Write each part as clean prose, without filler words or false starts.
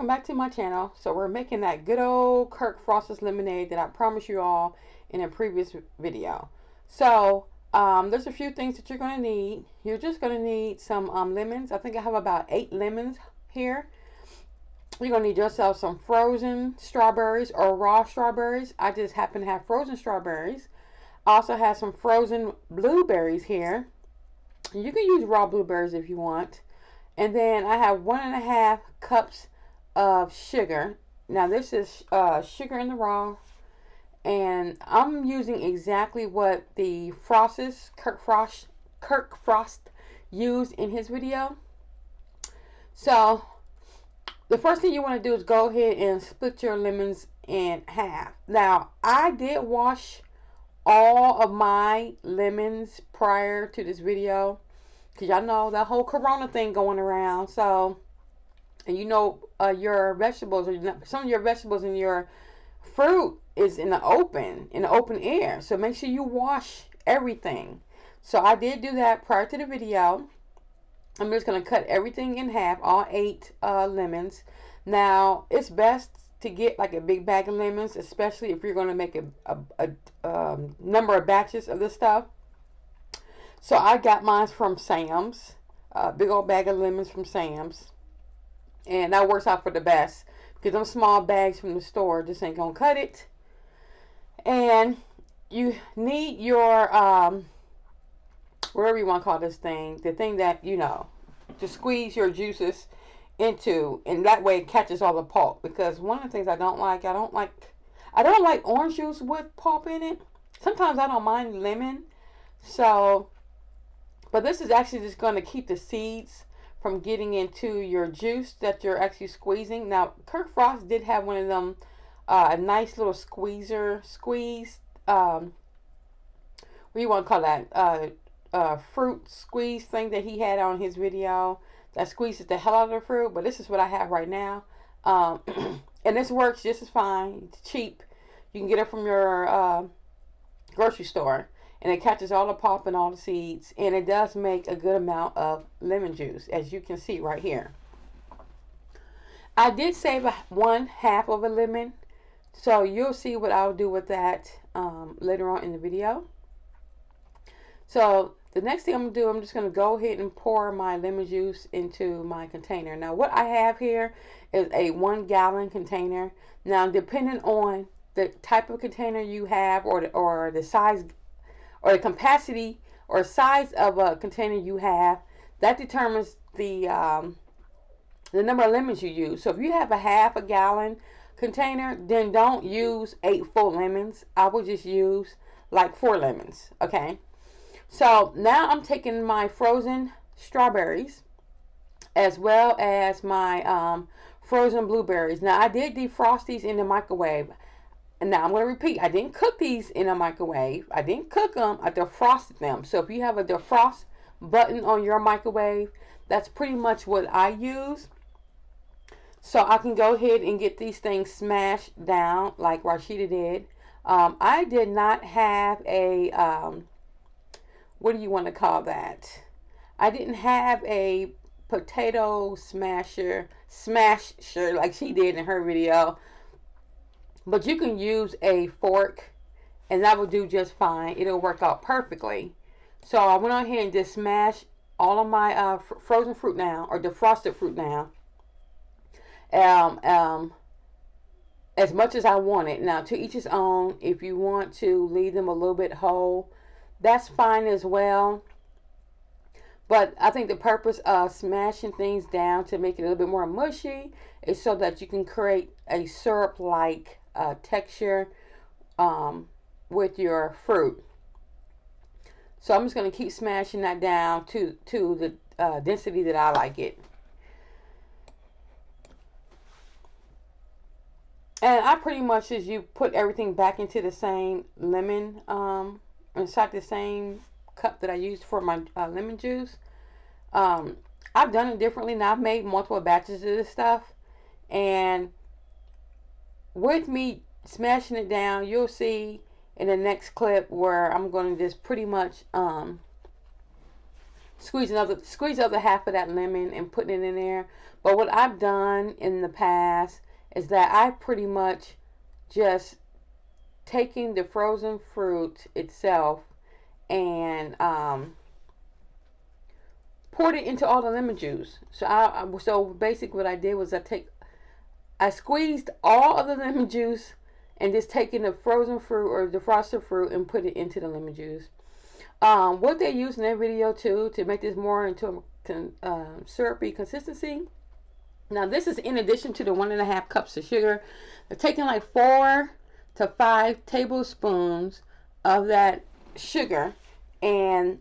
welcome back to my channel. So we're making that good old Kirk Frost's lemonade that I promised you all in a previous video. So there's a few things that you're going to need. You're just going to need some lemons. I think I have about 8 lemons here. You're going to need yourself some frozen strawberries or raw strawberries. I just happen to have frozen strawberries. I also have some frozen blueberries here. You can use raw blueberries if you want. And then I have 1.5 cups of sugar. Now this is sugar in the raw, and I'm using exactly what the Kirk Frost used in his video. So the first thing you want to do is go ahead and split your lemons in half. Now I did wash all of my lemons prior to this video, because y'all know that whole corona thing going around. So, and you know, your vegetables, or some of your vegetables and your fruit is in the open air. So make sure you wash everything. So I did do that prior to the video. I'm just going to cut everything in half, all 8 lemons. Now, it's best to get like a big bag of lemons, especially if you're going to make a number of batches of this stuff. So I got mine from Sam's, big old bag of lemons from Sam's, and that works out for the best, because them small bags from the store just ain't gonna cut it. And you need your whatever you want to call this thing, the thing that, you know, to squeeze your juices into, and that way it catches all the pulp. Because one of the things I don't like orange juice with pulp in it. Sometimes I don't mind lemon. So, but this is actually just going to keep the seeds from getting into your juice that you're actually squeezing. Now, Kirk Frost did have one of them, a nice little squeeze, what do you want to call that, fruit squeeze thing that he had on his video that squeezes the hell out of the fruit. But this is what I have right now, and this works just as fine. It's cheap. You can get it from your grocery store, and it catches all the pulp and all the seeds, and it does make a good amount of lemon juice, as you can see right here. I did save 1/2 of a lemon, so you'll see what I'll do with that later on in the video. So the next thing I'm going to do, I'm just going to go ahead and pour my lemon juice into my container. Now what I have here is a 1-gallon container. Now, depending on the type of container you have, or the size, or the capacity or size of a container you have, that determines the number of lemons you use. So if you have a 1/2 gallon container, then don't use 8 full lemons. I will just use like 4 lemons. Okay. So now I'm taking my frozen strawberries as well as my frozen blueberries. Now I did defrost these in the microwave. And now I'm going to repeat, I didn't cook these in a microwave. I didn't cook them, I defrosted them. So if you have a defrost button on your microwave, that's pretty much what I use. So I can go ahead and get these things smashed down like Rashida did. I did not have a, what do you want to call that? I didn't have a potato smasher like she did in her video. But you can use a fork, and that will do just fine. It'll work out perfectly. So I went on here and just smashed all of my frozen fruit down, or defrosted fruit down, as much as I wanted. Now, to each his own. If you want to leave them a little bit whole, that's fine as well. But I think the purpose of smashing things down to make it a little bit more mushy is so that you can create a syrup-like texture with your fruit. So I'm just going to keep smashing that down to the density that I like it. And I pretty much just put everything back into the same lemon, inside the same cup that I used for my lemon juice. I've done it differently. Now I've made multiple batches of this stuff, and with me smashing it down, you'll see in the next clip where I'm going to just pretty much squeeze the other half of that lemon and putting it in there. But what I've done in the past is that I pretty much just taking the frozen fruit itself and poured it into all the lemon juice. So basically what I did was I squeezed all of the lemon juice and just taking the frozen fruit or the frosted fruit and put it into the lemon juice. What they use in their video too to make this more into a syrupy consistency. Now this is in addition to the 1.5 cups of sugar. They're taking like 4 to 5 tablespoons of that sugar and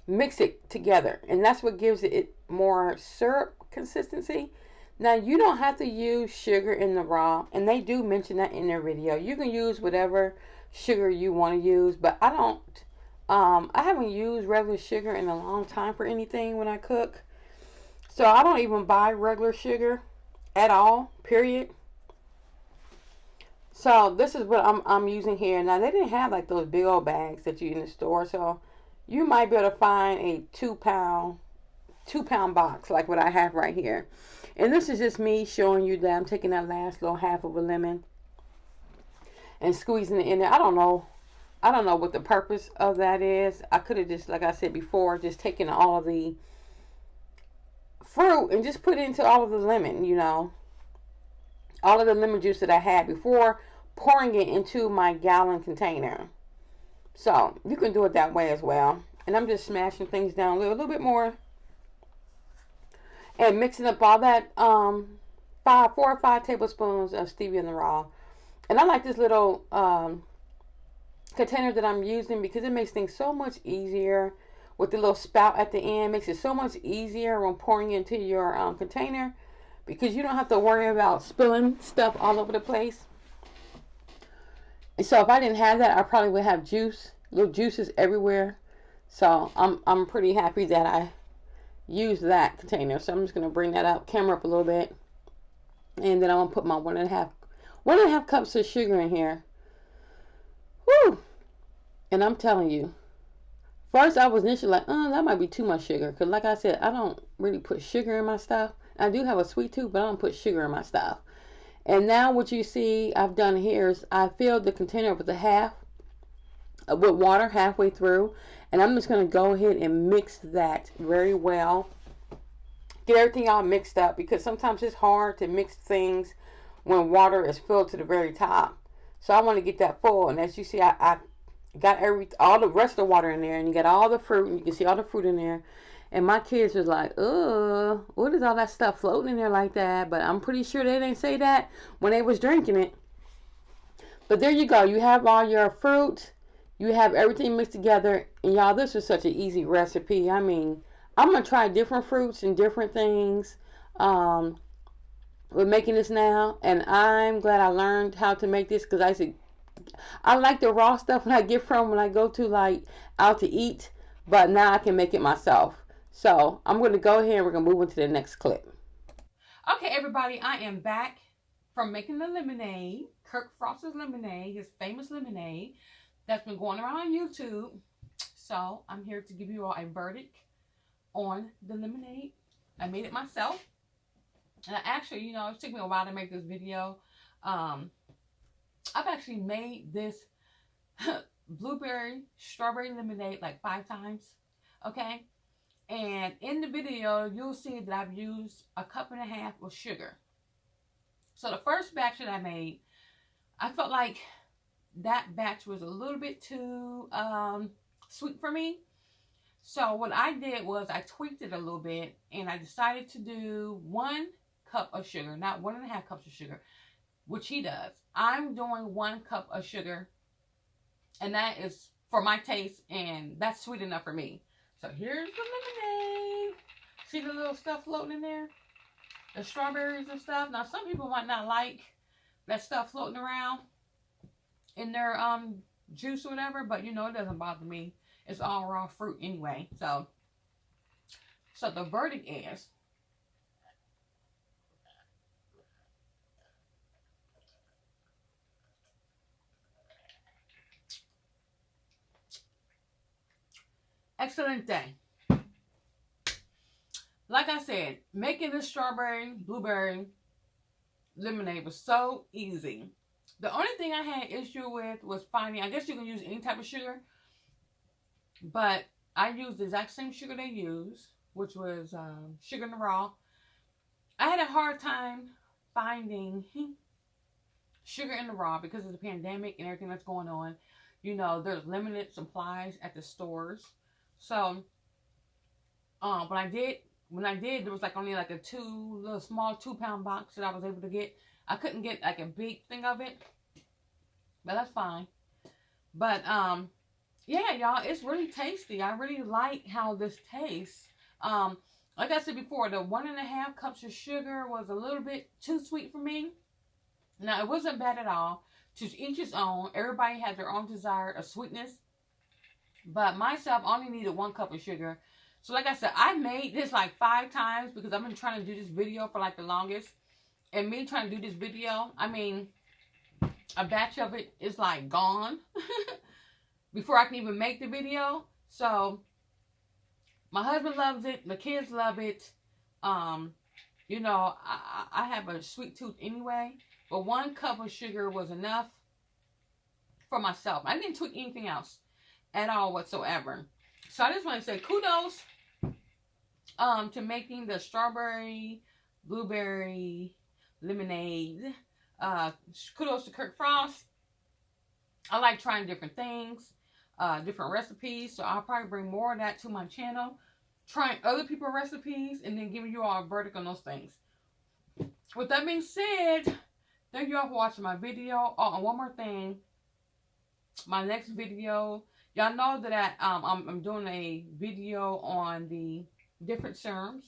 mix it together, and that's what gives it more syrup consistency. Now you don't have to use sugar in the raw, and they do mention that in their video. You can use whatever sugar you want to use, but I don't. I haven't used regular sugar in a long time for anything when I cook, so I don't even buy regular sugar at all. Period. So this is what I'm using here. Now they didn't have like those big old bags that you in the store, so you might be able to find a 2-pound box like what I have right here. And this is just me showing you that I'm taking that last little half of a lemon and squeezing it in there. I don't know what the purpose of that is. I could have just, like I said before, just taken all of the fruit and just put it into all of the lemon, you know, all of the lemon juice that I had before pouring it into my gallon container. So you can do it that way as well. And I'm just smashing things down a little bit more and mixing up all that 4 or 5 tablespoons of stevia in the raw. And I like this little container that I'm using because it makes things so much easier with the little spout at the end. Makes it so much easier when pouring into your container because you don't have to worry about spilling stuff all over the place. And so if I didn't have that, I probably would have little juices everywhere. So I'm pretty happy that I used that container. So I'm just going to bring that camera up a little bit. And then I'm going to put my 1.5 cups of sugar in here. Whew. And I'm telling you, first I was initially like, that might be too much sugar. Because like I said, I don't really put sugar in my stuff. I do have a sweet tooth, but I don't put sugar in my stuff. And now what you see I've done here is I filled the container with with water halfway through. And I'm just going to go ahead and mix that very well. Get everything all mixed up because sometimes it's hard to mix things when water is filled to the very top. So I want to get that full. And as you see, I got all the rest of the water in there. And you got all the fruit. And you can see all the fruit in there. And my kids was like, what is all that stuff floating in there like that? But I'm pretty sure they didn't say that when they was drinking it. But there you go. You have all your fruit. You have everything mixed together. And y'all, this is such an easy recipe. I mean, I'm going to try different fruits and different things with making this now. And I'm glad I learned how to make this because I like the raw stuff when I go to like out to eat. But now I can make it myself. So I'm going to go ahead and we're going to move into the next clip. Okay, everybody, I am back from making the lemonade. Kirk Frost's Lemonade, his famous lemonade that's been going around on YouTube. So I'm here to give you all a verdict on the lemonade. I made it myself. And I actually, it took me a while to make this video. I've actually made this blueberry strawberry lemonade like 5 times. Okay. And in the video, you'll see that I've used 1.5 cups of sugar. So the first batch that I made, I felt like that batch was a little bit too sweet for me. So what I did was I tweaked it a little bit and I decided to do 1 cup of sugar, not 1.5 cups of sugar, which he does. I'm doing 1 cup of sugar, and that is for my taste, and that's sweet enough for me. So here's the lemonade. See the little stuff floating in there? The strawberries and stuff. Now some people might not like that stuff floating around in their juice or whatever, but it doesn't bother me. It's all raw fruit anyway. So the verdict is Excelente. Like I said, making this strawberry blueberry lemonade was so easy. The only thing I had issue with was finding, I guess you can use any type of sugar, but I used the exact same sugar they use, which was sugar in the raw. I had a hard time finding sugar in the raw because of the pandemic and everything that's going on. You know, there's limited supplies at the stores. So, when I did, there was like only like a small 2-pound box that I was able to get. I couldn't get like a big thing of it, but that's fine. But yeah, y'all, it's really tasty. I really like how this tastes. Like I said before, the 1.5 cups of sugar was a little bit too sweet for me. Now, it wasn't bad at all. To each his own. Everybody had their own desire of sweetness. But myself only needed 1 cup of sugar. So like I said, I made this like 5 times because I've been trying to do this video for like the longest. And me trying to do this video, I mean, a batch of it is like gone before I can even make the video. So my husband loves it. The kids love it. You know, I have a sweet tooth anyway. But 1 cup of sugar was enough for myself. I didn't tweak anything else at all whatsoever. So I just want to say kudos to making the strawberry blueberry lemonade. Kudos to Kirk Frost. I like trying different things, different recipes. So I'll probably bring more of that to my channel. Trying other people's recipes and then giving you all a verdict on those things. With that being said, thank you all for watching my video. Oh, and one more thing. My next video, y'all know that I'm doing a video on the different serums.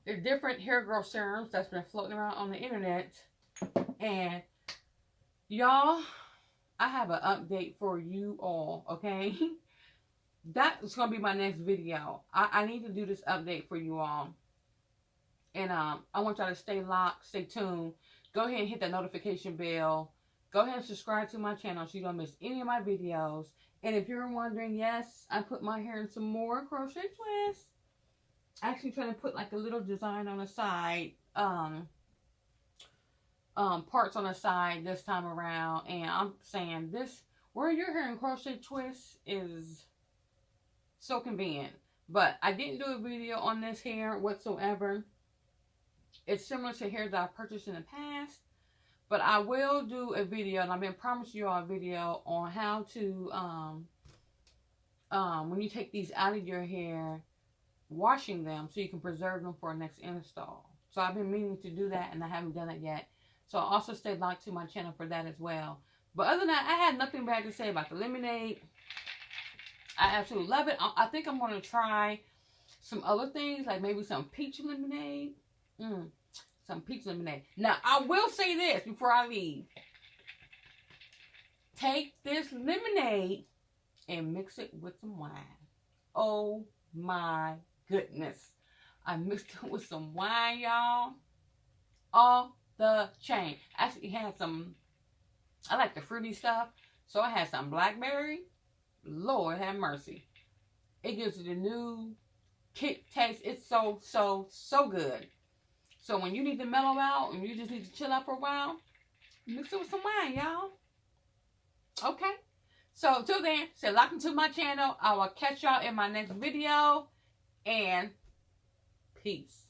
The different hair growth serums that's been floating around on the internet. And y'all, I have an update for you all, okay? That is going to be my next video. I need to do this update for you all. And I want y'all to stay locked, stay tuned. Go ahead and hit that notification bell. Go ahead and subscribe to my channel so you don't miss any of my videos. And if you're wondering, yes, I put my hair in some more crochet twists. Actually trying to put like a little design on the side. Parts on the side this time around. And I'm saying this, wearing your hair in crochet twists is so convenient. But I didn't do a video on this hair whatsoever. It's similar to hair that I purchased in the past. But I will do a video, and I've been promising you all a video on how to, when you take these out of your hair, washing them so you can preserve them for a next install. So I've been meaning to do that, and I haven't done it yet. So I'll also stay locked to my channel for that as well. But other than that, I had nothing bad to say about the lemonade. I absolutely love it. I think I'm going to try some other things, like maybe some peach lemonade. Some peach lemonade. Now, I will say this before I leave. Take this lemonade and mix it with some wine. Oh my goodness. I mixed it with some wine, y'all. Off the chain. Actually, it had some, I like the fruity stuff. So I had some blackberry. Lord have mercy. It gives it a new kick taste. It's so, so, so good. So when you need to mellow out and you just need to chill out for a while, mix it with some wine, y'all. Okay? So till then, stay locked into my channel. I will catch y'all in my next video. And peace.